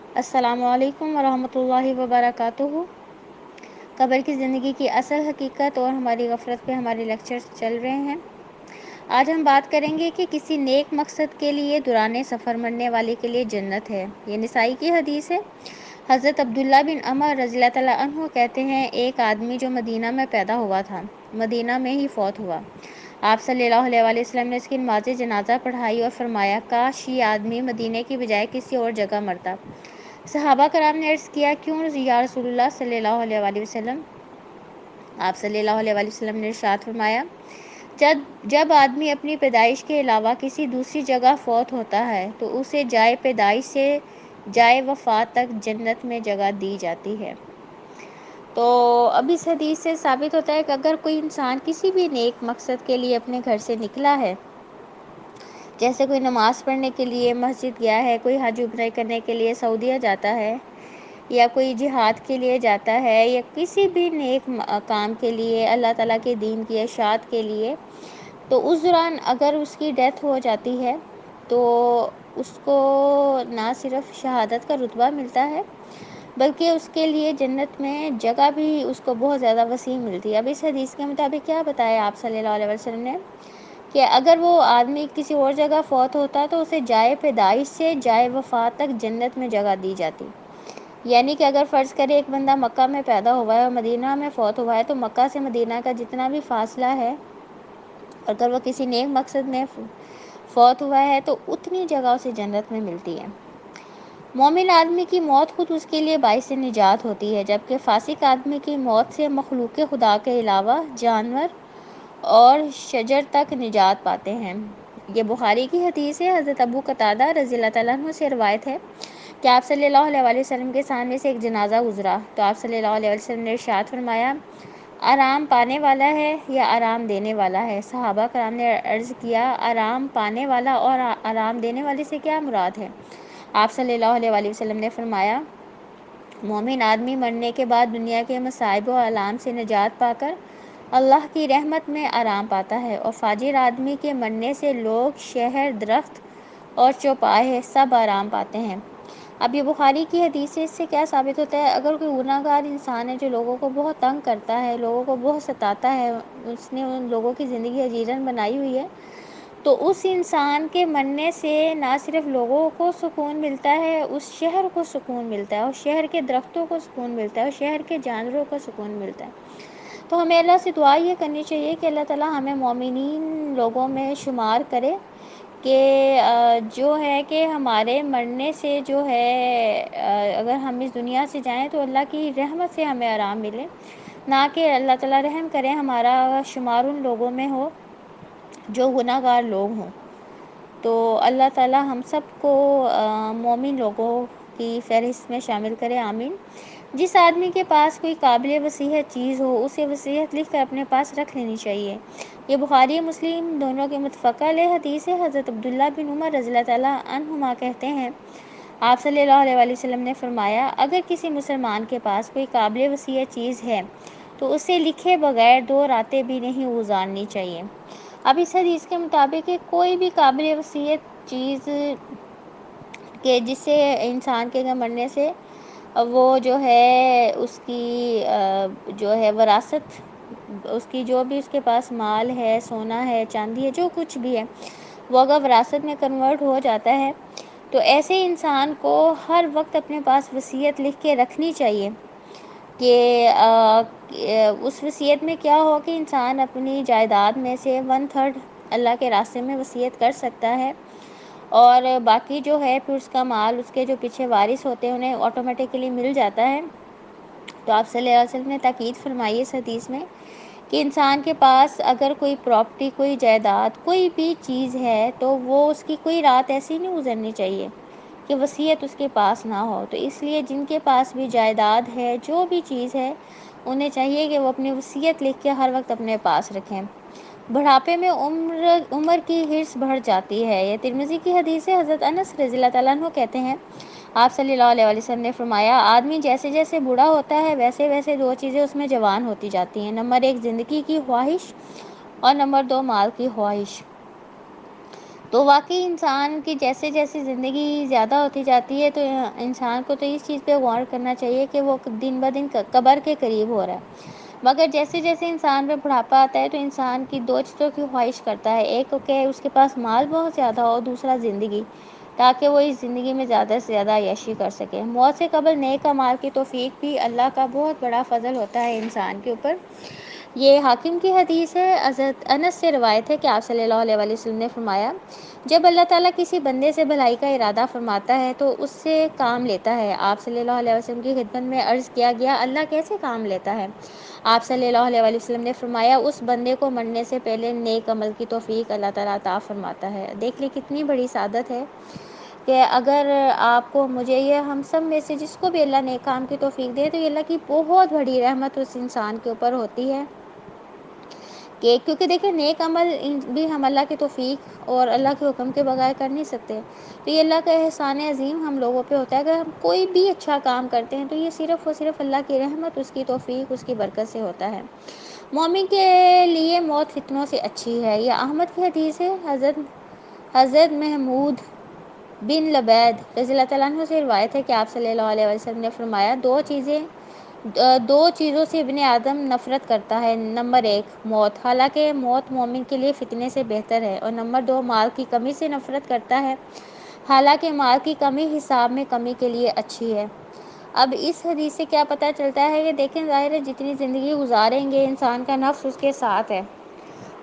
السلام علیکم ورحمۃ اللہ وبرکاتہ۔ قبر کی زندگی کی اصل حقیقت اور ہماری غفلت پہ ہمارے لیکچرز چل رہے ہیں۔ آج ہم بات کریں گے کہ کسی نیک مقصد کے لیے دوران سفر مرنے والے کے لیے جنت ہے۔ یہ نسائی کی حدیث ہے۔ حضرت عبداللہ بن عمر رضی اللہ تعالیٰ عنہ کہتے ہیں، ایک آدمی جو مدینہ میں پیدا ہوا تھا، مدینہ میں ہی فوت ہوا۔ آپ صلی اللہ علیہ وآلہ وسلم نے اس کی نماز جنازہ پڑھائی اور فرمایا، کاش یہ آدمی مدینہ کی بجائے کسی اور جگہ مرتا۔ صحابہ کرام نے عرض کیا، کیوں یا رسول اللہ صلی اللہ علیہ وآلہ وسلم؟ آپ صلی اللہ علیہ وآلہ وسلم نے ارشاد فرمایا، جب آدمی اپنی پیدائش کے علاوہ کسی دوسری جگہ فوت ہوتا ہے تو اسے جائے پیدائش سے جائے وفات تک جنت میں جگہ دی جاتی ہے۔ تو اب اس حدیث سے ثابت ہوتا ہے کہ اگر کوئی انسان کسی بھی نیک مقصد کے لیے اپنے گھر سے نکلا ہے، جیسے کوئی نماز پڑھنے کے لیے مسجد گیا ہے، کوئی حج عمرہ کرنے کے لیے سعودیہ جاتا ہے، یا کوئی جہاد کے لیے جاتا ہے، یا کسی بھی نیک کام کے لیے اللہ تعالیٰ کے دین کی اشاعت کے لیے، تو اس دوران اگر اس کی ڈیتھ ہو جاتی ہے تو اس کو نہ صرف شہادت کا رتبہ ملتا ہے بلکہ اس کے لیے جنت میں جگہ بھی اس کو بہت زیادہ وسیع ملتی ہے۔ اب اس حدیث کے مطابق کیا بتایا آپ صلی اللہ علیہ وسلم نے کہ اگر وہ آدمی کسی اور جگہ فوت ہوتا تو اسے جائے پیدائش سے جائے وفات تک جنت میں جگہ دی جاتی۔ یعنی کہ اگر فرض کرے ایک بندہ مکہ میں پیدا ہوا ہے اور مدینہ میں فوت ہوا ہے تو مکہ سے مدینہ کا جتنا بھی فاصلہ ہے، اگر وہ کسی نیک مقصد میں فوت ہوا ہے تو اتنی جگہ اسے جنت میں ملتی ہے۔ مومن آدمی کی موت خود اس کے لیے باعث نجات ہوتی ہے، جبکہ فاسق آدمی کی موت سے مخلوق خدا کے علاوہ جانور اور شجر تک نجات پاتے ہیں۔ یہ بخاری کی حدیث ہے۔ حضرت ابو قتادہ رضی اللہ تعالیٰ عنہ سے روایت ہے کہ آپ صلی اللہ علیہ وآلہ وسلم کے سامنے سے ایک جنازہ گزرا تو آپ صلی اللہ علیہ وسلم نے ارشاد فرمایا، آرام پانے والا ہے یا آرام دینے والا ہے؟ صحابہ کرام نے عرض کیا، آرام پانے والا، اور آرام دینے والے سے کیا مراد ہے؟ آپ صلی اللہ علیہ وآلہ وسلم نے فرمایا، مومن آدمی مرنے کے بعد دنیا کے مصائب و آلام سے نجات پا کر اللہ کی رحمت میں آرام پاتا ہے، اور فاجر آدمی کے مرنے سے لوگ، شہر، درخت اور چوپائے سب آرام پاتے ہیں۔ اب یہ بخاری کی حدیث سے اس سے کیا ثابت ہوتا ہے؟ اگر کوئی گناہ گار انسان ہے جو لوگوں کو بہت تنگ کرتا ہے، لوگوں کو بہت ستاتا ہے، اس نے ان لوگوں کی زندگی اجیرن بنائی ہوئی ہے، تو اس انسان کے مرنے سے نہ صرف لوگوں کو سکون ملتا ہے، اس شہر کو سکون ملتا ہے، اور شہر کے درختوں کو سکون ملتا ہے، اور شہر کے جانوروں کو سکون ملتا ہے۔ تو ہمیں اللہ سے دعا یہ کرنی چاہیے کہ اللہ تعالیٰ ہمیں مومنین لوگوں میں شمار کرے، کہ جو ہے کہ ہمارے مرنے سے جو ہے اگر ہم اس دنیا سے جائیں تو اللہ کی رحمت سے ہمیں آرام ملے، نہ کہ اللہ تعالیٰ رحم کرے ہمارا شمار ان لوگوں میں ہو جو گناہ گار لوگ ہوں۔ تو اللہ تعالیٰ ہم سب کو مومن لوگوں کی فہرست میں شامل کرے، آمین۔ جس آدمی کے پاس کوئی قابل وصیت چیز ہو اسے وصیت لکھ کر اپنے پاس رکھ لینی چاہیے۔ یہ بخاری مسلم دونوں کے متفق علیہ حدیث ہے۔ حضرت عبداللہ بن عمر رضی اللہ تعالیٰ عنہما کہتے ہیں، آپ صلی اللہ علیہ وآلہ وسلم نے فرمایا، اگر کسی مسلمان کے پاس کوئی قابل وصیت چیز ہے تو اسے لکھے بغیر 2 راتیں بھی نہیں گزارنی چاہیے۔ اب اس حدیث کے مطابق کوئی بھی قابل وصیت چیز کہ جس سے انسان کے مرنے سے وہ جو ہے اس کی جو ہے وراثت، اس کی جو بھی اس کے پاس مال ہے، سونا ہے، چاندی ہے، جو کچھ بھی ہے، وہ اگر وراثت میں کنورٹ ہو جاتا ہے تو ایسے انسان کو ہر وقت اپنے پاس وصیت لکھ کے رکھنی چاہیے، کہ اس وصیت میں کیا ہو کہ انسان اپنی جائیداد میں سے 1/3 اللہ کے راستے میں وصیت کر سکتا ہے، اور باقی جو ہے پھر اس کا مال اس کے جو پیچھے وارث ہوتے ہیں انہیں آٹومیٹکلی مل جاتا ہے۔ تو آپ صلی اللہ علیہ وسلم نے تاکید فرمائی اس حدیث میں کہ انسان کے پاس اگر کوئی پراپرٹی، کوئی جائیداد، کوئی بھی چیز ہے تو وہ اس کی کوئی رات ایسی نہیں گزرنی چاہیے کہ وصیت اس کے پاس نہ ہو۔ تو اس لیے جن کے پاس بھی جائیداد ہے، جو بھی چیز ہے، انہیں چاہیے کہ وہ اپنی وصیت لکھ کے ہر وقت اپنے پاس رکھیں۔ بڑھاپے میں عمر کی حرص بڑھ جاتی ہے۔ یہ ترمذی کی حدیث ہے۔ حضرت انس رضی اللہ تعالیٰ عنہ کہتے ہیں، آپ صلی اللہ علیہ وآلہ وسلم نے فرمایا، آدمی جیسے جیسے بوڑھا ہوتا ہے ویسے ویسے 2 چیزیں اس میں جوان ہوتی جاتی ہیں، نمبر 1 زندگی کی خواہش، اور نمبر 2 مال کی خواہش۔ تو واقعی انسان کی جیسے جیسے زندگی زیادہ ہوتی جاتی ہے تو انسان کو تو اس چیز پہ غور کرنا چاہیے کہ وہ دن بہ دن قبر کے قریب ہو رہا ہے، مگر جیسے جیسے انسان پہ بڑھاپا آتا ہے تو انسان کی دو چیزوں کی خواہش کرتا ہے، ایک کہ اس کے پاس مال بہت زیادہ ہو، دوسرا زندگی، تاکہ وہ اس زندگی میں زیادہ سے زیادہ عیاشی کر سکے۔ موت سے قبل نیک اعمال کی توفیق بھی اللہ کا بہت بڑا فضل ہوتا ہے انسان کے اوپر۔ یہ حاکم کی حدیث ہے، حضرت انس سے روایت ہے کہ آپ صلی اللہ علیہ وسلم نے فرمایا، جب اللہ تعالیٰ کسی بندے سے بھلائی کا ارادہ فرماتا ہے تو اس سے کام لیتا ہے۔ آپ صلی اللہ علیہ وسلم کی خدمت میں عرض کیا گیا، اللہ کیسے کام لیتا ہے؟ آپ صلی اللہ علیہ وسلم نے فرمایا، اس بندے کو مرنے سے پہلے نیک عمل کی توفیق اللہ تعالیٰ عطا فرماتا ہے۔ دیکھ لیں کتنی بڑی سعادت ہے کہ اگر آپ کو، مجھے، یہ ہم سب میں سے جس کو بھی اللہ نیک کام کی توفیق دے تو یہ اللہ کی بہت بڑی رحمت اس انسان کے اوپر ہوتی ہے کہ کیونکہ دیکھیں نیک عمل بھی ہم اللہ کی توفیق اور اللہ کے حکم کے بغیر کر نہیں سکتے، تو یہ اللہ کا احسان عظیم ہم لوگوں پہ ہوتا ہے۔ اگر ہم کوئی بھی اچھا کام کرتے ہیں تو یہ صرف اور صرف اللہ کی رحمت، اس کی توفیق، اس کی برکت سے ہوتا ہے۔ مومن کے لیے موت فتنوں سے اچھی ہے، یہ احمد کی حدیث ہے۔ حضرت محمود بن لبید رضی اللہ تعالیٰ عنہ سے روایت ہے کہ آپ صلی اللہ علیہ وسلم نے فرمایا، دو چیزوں سے ابن آدم نفرت کرتا ہے، نمبر 1 موت، حالانکہ موت مومن کے لیے فتنے سے بہتر ہے، اور نمبر 2 مال کی کمی سے نفرت کرتا ہے، حالانکہ مال کی کمی حساب میں کمی کے لیے اچھی ہے۔ اب اس حدیث سے کیا پتہ چلتا ہے کہ دیکھیں ظاہر ہے جتنی زندگی گزاریں گے انسان کا نفس اس کے ساتھ ہے،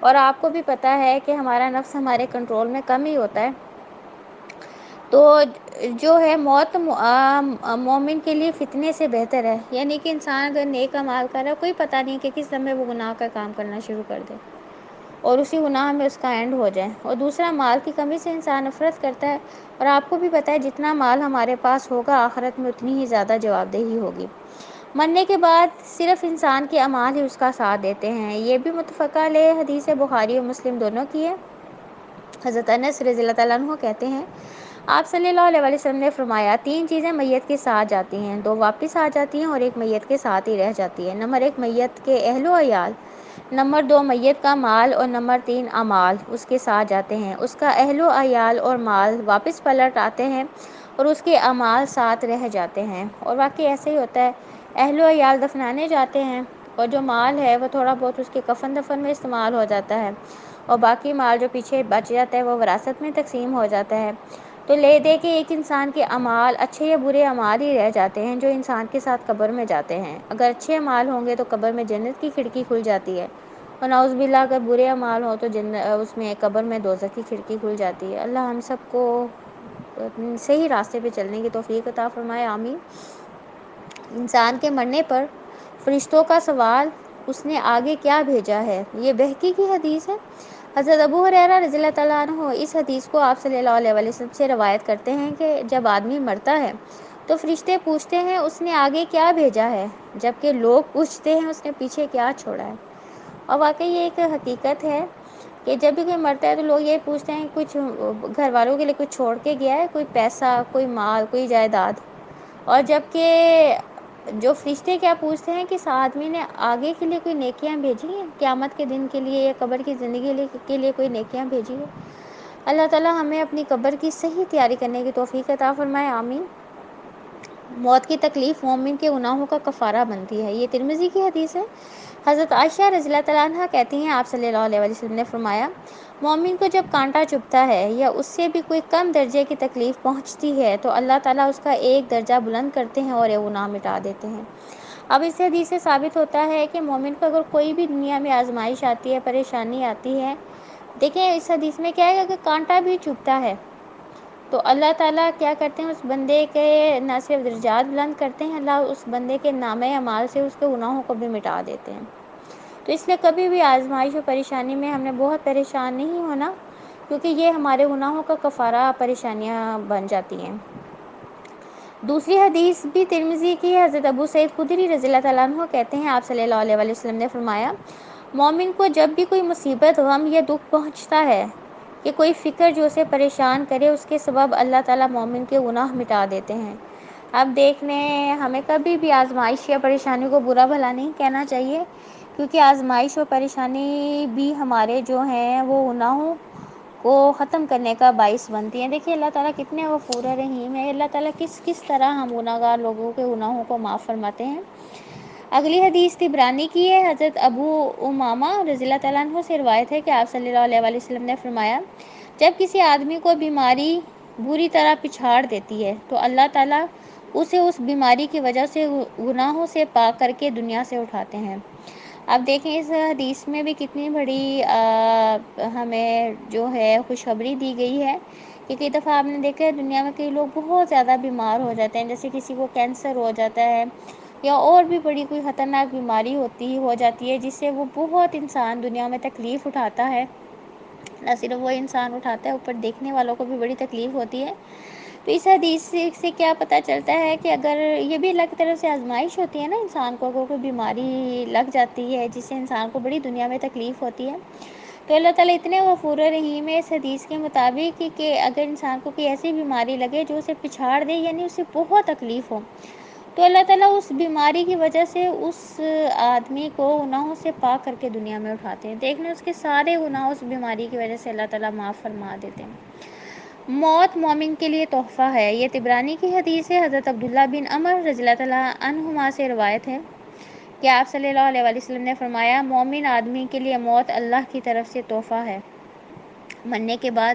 اور آپ کو بھی پتہ ہے کہ ہمارا نفس ہمارے کنٹرول میں کم ہی ہوتا ہے، تو جو ہے موت مومن کے لیے فتنے سے بہتر ہے، یعنی کہ انسان اگر نیک اعمال کر رہا ہے، کوئی پتہ نہیں کہ کس لمحے وہ گناہ کا کام کرنا شروع کر دے اور اسی گناہ میں اس کا اینڈ ہو جائے۔ اور دوسرا، مال کی کمی سے انسان نفرت کرتا ہے، اور آپ کو بھی پتہ ہے جتنا مال ہمارے پاس ہوگا آخرت میں اتنی ہی زیادہ جواب دہی ہوگی۔ مرنے کے بعد صرف انسان کے اعمال ہی اس کا ساتھ دیتے ہیں، یہ بھی متفقہ علیہ حدیث ہے، بخاری اور مسلم دونوں کی ہے۔ حضرت انس رضی اللہ تعالیٰ عنہ کہتے ہیں، آپ صلی اللہ علیہ وسلم نے فرمایا، 3 چیزیں میت کے ساتھ جاتی ہیں، 2 واپس آ جاتی ہیں اور 1 میت کے ساتھ ہی رہ جاتی ہے۔ نمبر 1 میت کے اہل و عیال، نمبر 2 میت کا مال، اور نمبر 3 اعمال اس کے ساتھ جاتے ہیں۔ اس کا اہل و عیال اور مال واپس پلٹ آتے ہیں اور اس کے اعمال ساتھ رہ جاتے ہیں، اور واقعی ایسے ہی ہوتا ہے، اہل و عیال دفنانے جاتے ہیں اور جو مال ہے وہ تھوڑا بہت اس کے کفن دفن میں استعمال ہو جاتا ہے، اور باقی مال جو پیچھے بچ جاتا ہے وہ وراثت میں تقسیم ہو جاتا ہے۔ تو لے دے کے ایک انسان کے اعمال اچھے یا برے اعمال ہی رہ جاتے ہیں جو انسان کے ساتھ قبر میں جاتے ہیں۔ اگر اچھے اعمال ہوں گے تو قبر میں جنت کی کھڑکی کھل جاتی ہے، اور نعوذ باللہ اگر برے اعمال ہوں تو اس میں قبر میں دوزخ کی کھڑکی کھل جاتی ہے۔ اللہ ہم سب کو صحیح راستے پہ چلنے کی توفیق عطا فرمائے، آمین۔ انسان کے مرنے پر فرشتوں کا سوال، اس نے آگے کیا بھیجا ہے، یہ بہقی کی حدیث ہے۔ حضرت ابو ہریرہ رضی اللہ تعالیٰ عنہ اس حدیث کو آپ صلی اللہ علیہ وسلم سے روایت کرتے ہیں کہ جب آدمی مرتا ہے تو فرشتے پوچھتے ہیں اس نے آگے کیا بھیجا ہے، جبکہ لوگ پوچھتے ہیں اس نے پیچھے کیا چھوڑا ہے۔ اور واقعی یہ ایک حقیقت ہے کہ جب بھی کوئی مرتا ہے تو لوگ یہ پوچھتے ہیں کچھ گھر والوں کے لیے کچھ چھوڑ کے گیا ہے، کوئی پیسہ، کوئی مال، کوئی جائیداد، اور جبکہ جو فرشتے کیا پوچھتے ہیں کہ اس آدمی نے آگے کے لیے کوئی نیکیاں بھیجی ہیں، قیامت کے دن کے لیے یا قبر کی زندگی کے لیے کوئی نیکیاں بھیجی ہیں۔ اللہ تعالیٰ ہمیں اپنی قبر کی صحیح تیاری کرنے کی توفیق عطا فرمائے، آمین۔ موت کی تکلیف مومن کے گناہوں کا کفارہ بنتی ہے، یہ ترمذی کی حدیث ہے۔ حضرت عائشہ رضی اللہ تعالیٰ عنہ کہتی ہیں، آپ صلی اللہ علیہ وسلم نے فرمایا، مومن کو جب کانٹا چبھتا ہے یا اس سے بھی کوئی کم درجے کی تکلیف پہنچتی ہے تو اللہ تعالیٰ اس کا ایک درجہ بلند کرتے ہیں اور یہ گناہ مٹا دیتے ہیں۔ اب اس حدیث سے ثابت ہوتا ہے کہ مومن کو اگر کوئی بھی دنیا میں آزمائش آتی ہے، پریشانی آتی ہے، دیکھیں اس حدیث میں کیا ہے، اگر کانٹا بھی چبھتا ہے تو اللہ تعالیٰ کیا کرتے ہیں، اس بندے کے نہ صرف درجات بلند کرتے ہیں، اللہ اس بندے کے نامہ اعمال سے اس کے گناہوں کو بھی مٹا دیتے ہیں۔ تو اس لیے کبھی بھی آزمائش و پریشانی میں ہم نے بہت پریشان نہیں ہونا، کیونکہ یہ ہمارے گناہوں کا کفارہ پریشانیاں بن جاتی ہیں۔ دوسری حدیث بھی ترمذی کی ہے، حضرت ابو سعید خدری رضی اللہ تعالیٰ عنہ کہتے ہیں، آپ صلی اللہ علیہ وسلم نے فرمایا، مومن کو جب بھی کوئی مصیبت، غم یا دکھ پہنچتا ہے کہ کوئی فکر جو اسے پریشان کرے، اس کے سبب اللہ تعالیٰ مومن کے گناہ مٹا دیتے ہیں۔ اب دیکھ لیں، ہمیں کبھی بھی آزمائش یا پریشانی کو برا بھلا نہیں کہنا چاہیے، کیونکہ آزمائش و پریشانی بھی ہمارے جو ہیں وہ گناہوں کو ختم کرنے کا باعث بنتی ہیں۔ دیکھیے اللہ تعالیٰ کتنے غفور رحیم ہے، اللہ تعالیٰ کس طرح ہم گناہ گار لوگوں کے گناہوں کو معاف فرماتے ہیں۔ اگلی حدیث طبرانی کی ہے، حضرت ابو امامہ رضی اللہ تعالیٰ عنہ سے روایت ہے کہ آپ صلی اللہ علیہ وسلم نے فرمایا، جب کسی آدمی کو بیماری بری طرح پچھاڑ دیتی ہے تو اللہ تعالیٰ اسے اس بیماری کی وجہ سے گناہوں سے پاک کر کے دنیا سے اٹھاتے ہیں۔ اب دیکھیں اس حدیث میں بھی کتنی بڑی ہمیں جو ہے خوشخبری دی گئی ہے کہ کئی دفعہ آپ نے دیکھا ہے دنیا میں کئی لوگ بہت زیادہ بیمار ہو جاتے ہیں، جیسے کسی کو کینسر ہو جاتا ہے یا اور بھی بڑی کوئی خطرناک بیماری ہو جاتی ہے، جس سے وہ بہت انسان دنیا میں تکلیف اٹھاتا ہے۔ نہ صرف وہ انسان اٹھاتا ہے، اوپر دیکھنے والوں کو بھی بڑی تکلیف ہوتی ہے۔ تو اس حدیث سے کیا پتہ چلتا ہے کہ اگر یہ بھی اللہ کی طرف سے آزمائش ہوتی ہے نا، انسان کو اگر کوئی بیماری لگ جاتی ہے جس سے انسان کو بڑی دنیا میں تکلیف ہوتی ہے، تو اللہ تعالیٰ اتنے غفور رحیم ہے اس حدیث کے مطابق کہ اگر انسان کو کوئی ایسی بیماری لگے جو اسے پچھاڑ دے، یعنی اسے بہت تکلیف ہو، تو اللہ تعالیٰ اس بیماری کی وجہ سے اس آدمی کو گناہوں سے پاک کر کے دنیا میں اٹھاتے ہیں۔ دیکھ لیں اس کے سارے گناہ اس بیماری کی وجہ سے اللہ تعالیٰ معاف فرما دیتے ہیں۔ موت مومن کے لیے تحفہ ہے، یہ طبرانی کی حدیث ہے، حضرت عبداللہ بن عمر رضی اللہ تعالیٰ عنہما سے روایت ہے کہ آپ صلی اللہ علیہ وسلم نے فرمایا، مومن آدمی کے لیے موت اللہ کی طرف سے تحفہ ہے۔ مرنے کے بعد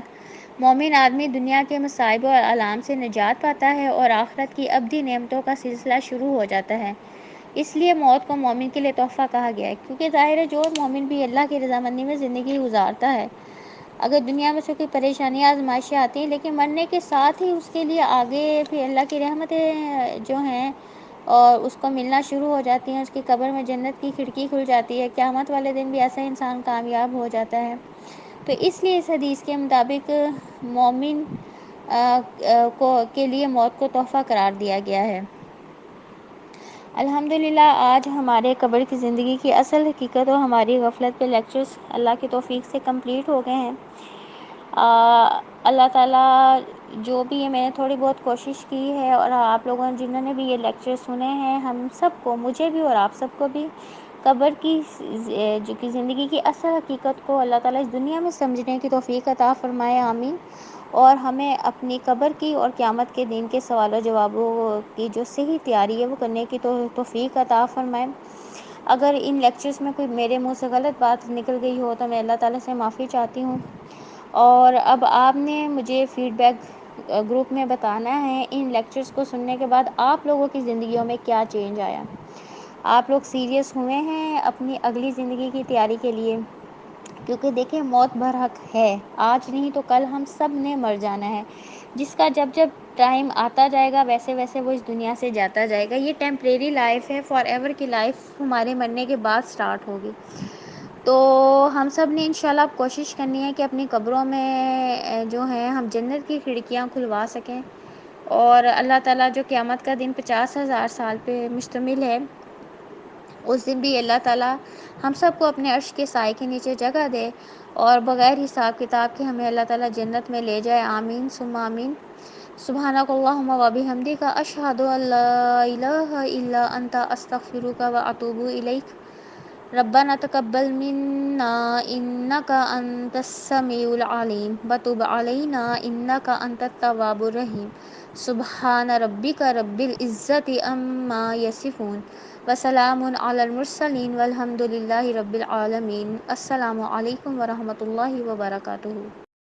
مومن آدمی دنیا کے مصائب اور آلام سے نجات پاتا ہے اور آخرت کی ابدی نعمتوں کا سلسلہ شروع ہو جاتا ہے۔ اس لیے موت کو مومن کے لیے تحفہ کہا گیا ہے، کیونکہ ظاہر ہے جو مومن بھی اللہ کی رضامندی میں زندگی گزارتا ہے، اگر دنیا میں سے کوئی پریشانیاں آزمائشیں آتی ہیں، لیکن مرنے کے ساتھ ہی اس کے لیے آگے پھر اللہ کی رحمتیں جو ہیں اور اس کو ملنا شروع ہو جاتی ہیں، اس کی قبر میں جنت کی کھڑکی کھل جاتی ہے، قیامت والے دن بھی ایسا انسان کامیاب ہو جاتا ہے۔ تو اس لیے اس حدیث کے مطابق مومن کے لیے موت کو تحفہ قرار دیا گیا ہے۔ الحمدللہ آج ہمارے قبر کی زندگی کی اصل حقیقت اور ہماری غفلت پہ لیکچرز اللہ کی توفیق سے کمپلیٹ ہو گئے ہیں۔ اللہ تعالیٰ جو بھی ہے، میں نے تھوڑی بہت کوشش کی ہے، اور آپ لوگوں نے جنہوں نے بھی یہ لیکچر سنے ہیں، ہم سب کو، مجھے بھی اور آپ سب کو بھی قبر کی جو کہ زندگی کی اصل حقیقت کو اللہ تعالیٰ اس دنیا میں سمجھنے کی توفیق عطا فرمائے، آمین۔ اور ہمیں اپنی قبر کی اور قیامت کے دن کے سوال و جوابوں کی جو صحیح تیاری ہے وہ کرنے کی توفیق عطا فرمائے۔ اگر ان لیکچرز میں کوئی میرے منہ سے غلط بات نکل گئی ہو تو میں اللہ تعالیٰ سے معافی چاہتی ہوں۔ اور اب آپ نے مجھے فیڈ بیک گروپ میں بتانا ہے ان لیکچرز کو سننے کے بعد آپ لوگوں کی زندگیوں میں کیا چینج آیا، آپ لوگ سیریس ہوئے ہیں اپنی اگلی زندگی کی تیاری کے لیے، کیونکہ دیکھیں موت برحق ہے، آج نہیں تو کل ہم سب نے مر جانا ہے، جس کا جب ٹائم آتا جائے گا ویسے ویسے وہ اس دنیا سے جاتا جائے گا۔ یہ ٹیمپریری لائف ہے، فار ایور کی لائف ہمارے مرنے کے بعد سٹارٹ ہوگی۔ تو ہم سب نے انشاءاللہ اب کوشش کرنی ہے کہ اپنی قبروں میں جو ہیں ہم جنت کی کھڑکیاں کھلوا سکیں، اور اللہ تعالیٰ جو قیامت کا دن 50,000 سال پہ مشتمل ہے، اس دن بھی اللہ تعالیٰ ہم سب کو اپنے عرش کے سائے کے نیچے جگہ دے اور بغیر حساب کتاب کے ہمیں اللہ تعالیٰ جنت میں لے جائے، آمین ثم آمین۔ سبحانک اللہم و بحمدک، اشہد ان لا الہ الا انت، استغفرک و اتوب الیک۔ ربنا تقبل منا انک انت السمیع العلیم وتب علینا انک انت التواب الرحیم۔ سبحان ربک رب العزت عما یصفون وسلام علی المرسلین والحمد للہ رب العالمین۔ السلام علیکم ورحمۃ اللہ وبرکاتہ۔